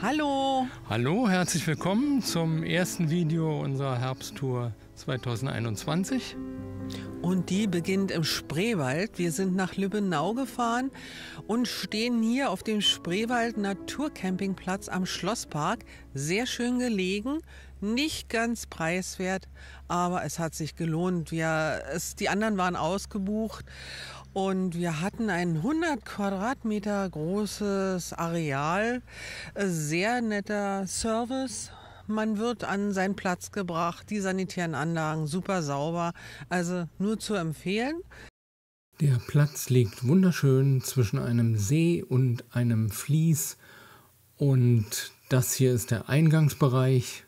Hallo! Hallo, herzlich willkommen zum ersten Video unserer Herbsttour 2021. Und die beginnt im Spreewald. Wir sind nach Lübbenau gefahren und stehen hier auf dem Spreewald Naturcampingplatz am Schlosspark. Sehr schön gelegen, nicht ganz preiswert, aber es hat sich gelohnt. Die anderen waren ausgebucht und wir hatten ein 100 Quadratmeter großes Areal. Sehr netter Service. Man wird an seinen Platz gebracht, die sanitären Anlagen super sauber, also nur zu empfehlen. Der Platz liegt wunderschön zwischen einem See und einem Fließ und das hier ist der Eingangsbereich.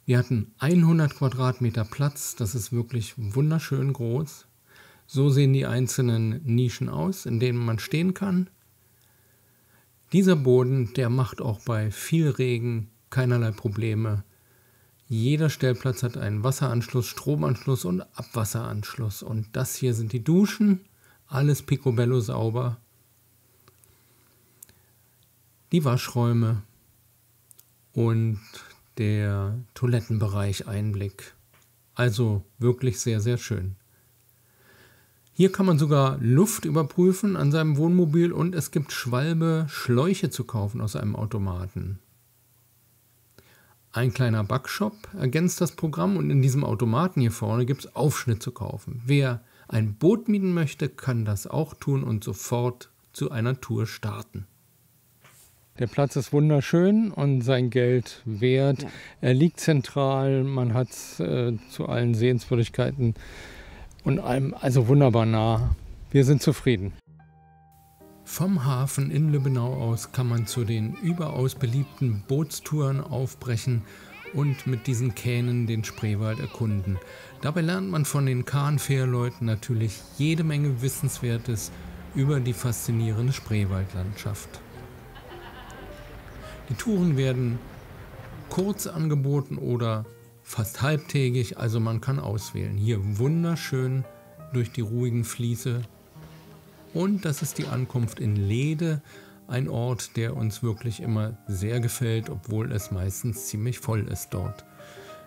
Wir hatten 100 Quadratmeter Platz, das ist wirklich wunderschön groß. So sehen die einzelnen Nischen aus, in denen man stehen kann. Dieser Boden, der macht auch bei viel Regen keinerlei Probleme. Jeder Stellplatz hat einen Wasseranschluss, Stromanschluss und Abwasseranschluss. Und das hier sind die Duschen, alles picobello sauber. Die Waschräume und der Toilettenbereich Einblick. Also wirklich sehr, sehr schön. Hier kann man sogar Luft überprüfen an seinem Wohnmobil und es gibt Schwalbe-Schläuche zu kaufen aus einem Automaten. Ein kleiner Backshop ergänzt das Programm und in diesem Automaten hier vorne gibt es Aufschnitt zu kaufen. Wer ein Boot mieten möchte, kann das auch tun und sofort zu einer Tour starten. Der Platz ist wunderschön und sein Geld wert. Ja. Er liegt zentral, man hat zu allen Sehenswürdigkeiten und allem, also wunderbar nah. Wir sind zufrieden. Vom Hafen in Lübbenau aus kann man zu den überaus beliebten Bootstouren aufbrechen und mit diesen Kähnen den Spreewald erkunden. Dabei lernt man von den Kahnfährleuten natürlich jede Menge Wissenswertes über die faszinierende Spreewaldlandschaft. Die Touren werden kurz angeboten oder fast halbtägig, also man kann auswählen. Hier wunderschön durch die ruhigen Fließe. Und das ist die Ankunft in Leede, ein Ort, der uns wirklich immer sehr gefällt, obwohl es meistens ziemlich voll ist dort.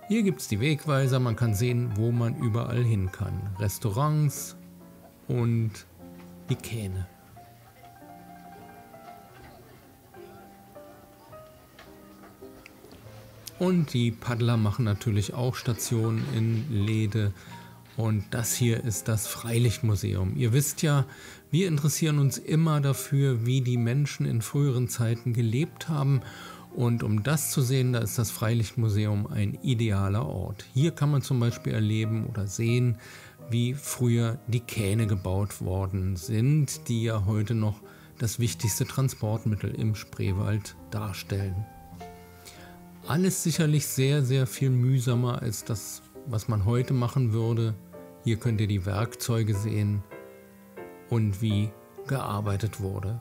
Hier gibt es die Wegweiser, man kann sehen, wo man überall hin kann. Restaurants und die Kähne. Und die Paddler machen natürlich auch Stationen in Leede. Und das hier ist das Freilichtmuseum. Ihr wisst ja, wir interessieren uns immer dafür, wie die Menschen in früheren Zeiten gelebt haben. Und um das zu sehen, da ist das Freilichtmuseum ein idealer Ort. Hier kann man zum Beispiel erleben oder sehen, wie früher die Kähne gebaut worden sind, die ja heute noch das wichtigste Transportmittel im Spreewald darstellen. Alles sicherlich sehr, sehr viel mühsamer als das, was man heute machen würde. Hier könnt ihr die Werkzeuge sehen und wie gearbeitet wurde.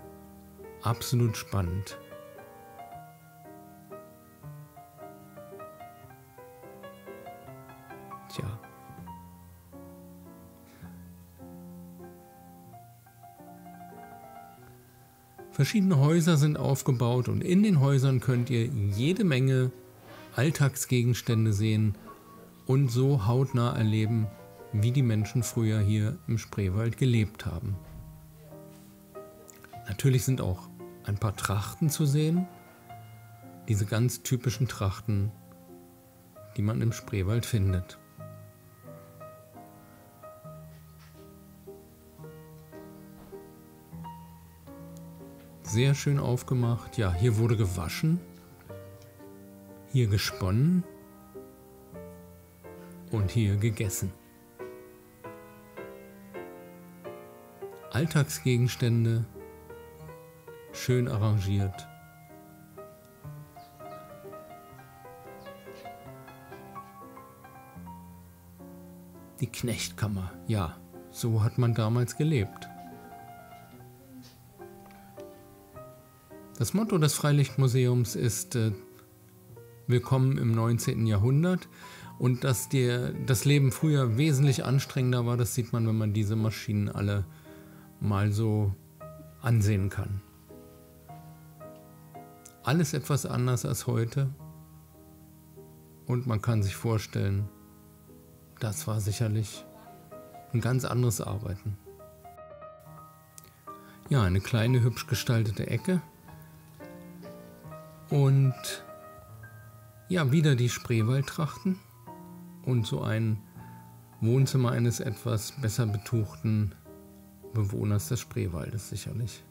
Absolut spannend. Tja. Verschiedene Häuser sind aufgebaut und in den Häusern könnt ihr jede Menge Alltagsgegenstände sehen und so hautnah erleben, wie die Menschen früher hier im Spreewald gelebt haben. Natürlich sind auch ein paar Trachten zu sehen, diese ganz typischen Trachten, die man im Spreewald findet. Sehr schön aufgemacht. Ja, hier wurde gewaschen, hier gesponnen und hier gegessen. Alltagsgegenstände, schön arrangiert. Die Knechtkammer, ja, so hat man damals gelebt. Das Motto des Freilichtmuseums ist Willkommen im 19. Jahrhundert und dass das Leben früher wesentlich anstrengender war, das sieht man, wenn man diese Maschinen alle mal so ansehen kann. alles etwas anders als heute. Und man kann sich vorstellen, das war sicherlich ein ganz anderes Arbeiten. Ja, eine kleine, hübsch gestaltete Ecke. Und ja, wieder die Spreewaldtrachten und so ein Wohnzimmer eines etwas besser betuchten Bewohners des Spreewaldes sicherlich.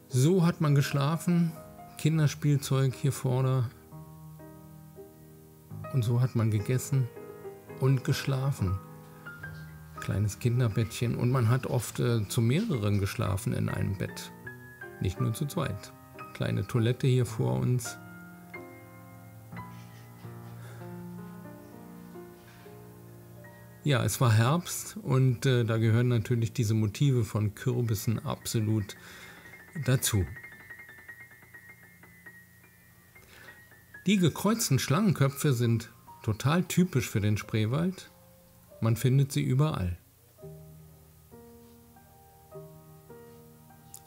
So hat man geschlafen, Kinderspielzeug hier vorne. Und so hat man gegessen und geschlafen. Kleines Kinderbettchen. Und man hat oft zu mehreren geschlafen in einem Bett. Nicht nur zu zweit. Kleine Toilette hier vor uns. Ja, es war Herbst und da gehören natürlich diese Motive von Kürbissen absolut dazu. Die gekreuzten Schlangenköpfe sind total typisch für den Spreewald. Man findet sie überall.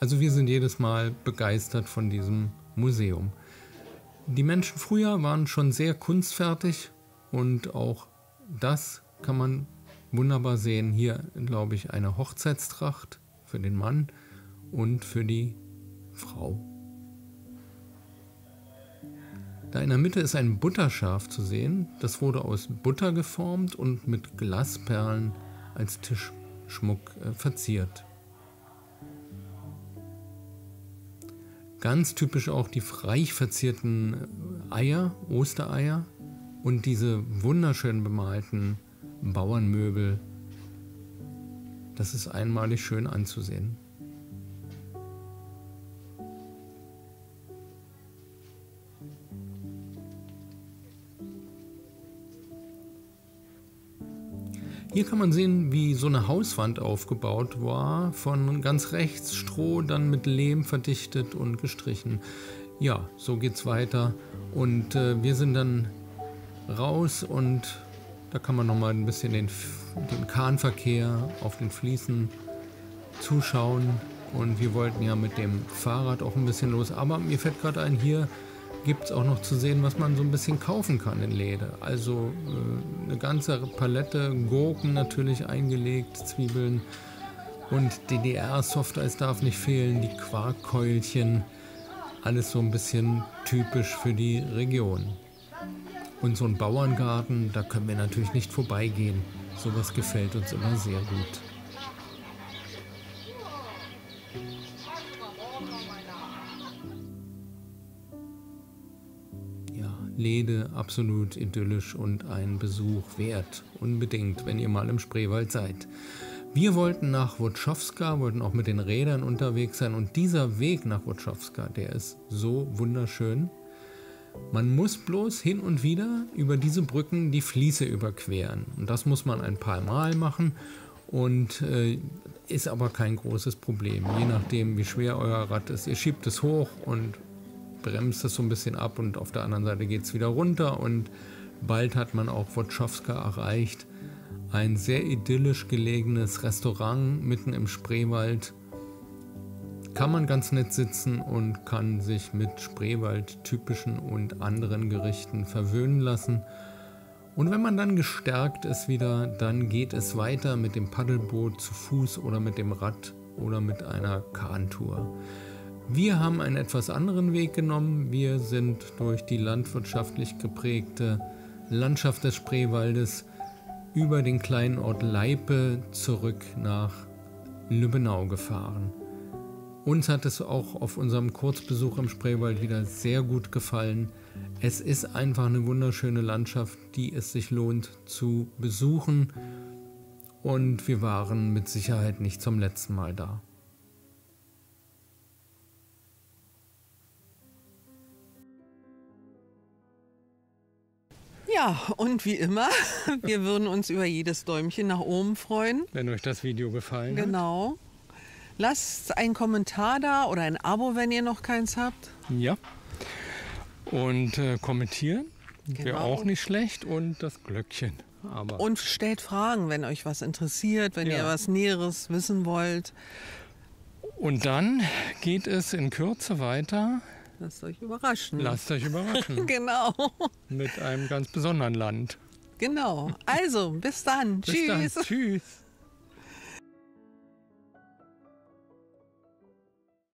Also wir sind jedes Mal begeistert von diesem Museum. Die Menschen früher waren schon sehr kunstfertig und auch das kann man wunderbar sehen. Hier, glaube ich, eine Hochzeitstracht für den Mann und für die Frau. Da in der Mitte ist ein Butterschaf zu sehen. Das wurde aus Butter geformt und mit Glasperlen als Tischschmuck verziert. Ganz typisch auch die reich verzierten Eier, Ostereier und diese wunderschön bemalten Bauernmöbel. Das ist einmalig schön anzusehen. Hier kann man sehen, wie so eine Hauswand aufgebaut war, von ganz rechts Stroh, dann mit Lehm verdichtet und gestrichen. Ja, so geht's weiter und wir sind dann raus und da kann man nochmal ein bisschen den Kahnverkehr auf den Fliesen zuschauen und wir wollten ja mit dem Fahrrad auch ein bisschen los, aber mir fällt gerade ein, hier gibt es auch noch zu sehen, was man so ein bisschen kaufen kann in Läden. Also eine ganze Palette, Gurken natürlich eingelegt, Zwiebeln und DDR-Software, es darf nicht fehlen, die Quarkkeulchen. Alles so ein bisschen typisch für die Region. Und so ein Bauerngarten, da können wir natürlich nicht vorbeigehen. Sowas gefällt uns immer sehr gut. Läde absolut idyllisch und ein Besuch wert. Unbedingt, wenn ihr mal im Spreewald seid. Wir wollten nach Wotschowska, wollten auch mit den Rädern unterwegs sein und dieser Weg nach Wotschowska, der ist so wunderschön. Man muss bloß hin und wieder über diese Brücken die Fließe überqueren. Und das muss man ein paar Mal machen und ist aber kein großes Problem. Je nachdem, wie schwer euer Rad ist. Ihr schiebt es hoch und bremst es so ein bisschen ab und auf der anderen Seite geht es wieder runter und bald hat man auch Wotschowska erreicht. Ein sehr idyllisch gelegenes Restaurant mitten im Spreewald. Kann man ganz nett sitzen und kann sich mit Spreewald-typischen und anderen Gerichten verwöhnen lassen. Und wenn man dann gestärkt ist wieder, dann geht es weiter mit dem Paddelboot zu Fuß oder mit dem Rad oder mit einer Kahntour. Wir haben einen etwas anderen Weg genommen. Wir sind durch die landwirtschaftlich geprägte Landschaft des Spreewaldes über den kleinen Ort Leipe zurück nach Lübbenau gefahren. Uns hat es auch auf unserem Kurzbesuch im Spreewald wieder sehr gut gefallen. Es ist einfach eine wunderschöne Landschaft, die es sich lohnt zu besuchen. Und wir waren mit Sicherheit nicht zum letzten Mal da. Ja, und wie immer, wir würden uns über jedes Däumchen nach oben freuen. Wenn euch das Video gefallen hat. Genau. Lasst einen Kommentar da oder ein Abo, wenn ihr noch keins habt. Ja. Und kommentieren wäre Genau. auch nicht schlecht und das Glöckchen. Aber Und stellt Fragen, wenn euch was interessiert, wenn Ja. ihr was Näheres wissen wollt. Und dann geht es in Kürze weiter. Lasst euch überraschen. Lasst euch überraschen. Genau. Mit einem ganz besonderen Land. Genau. Also, bis dann. Bis dann. Tschüss.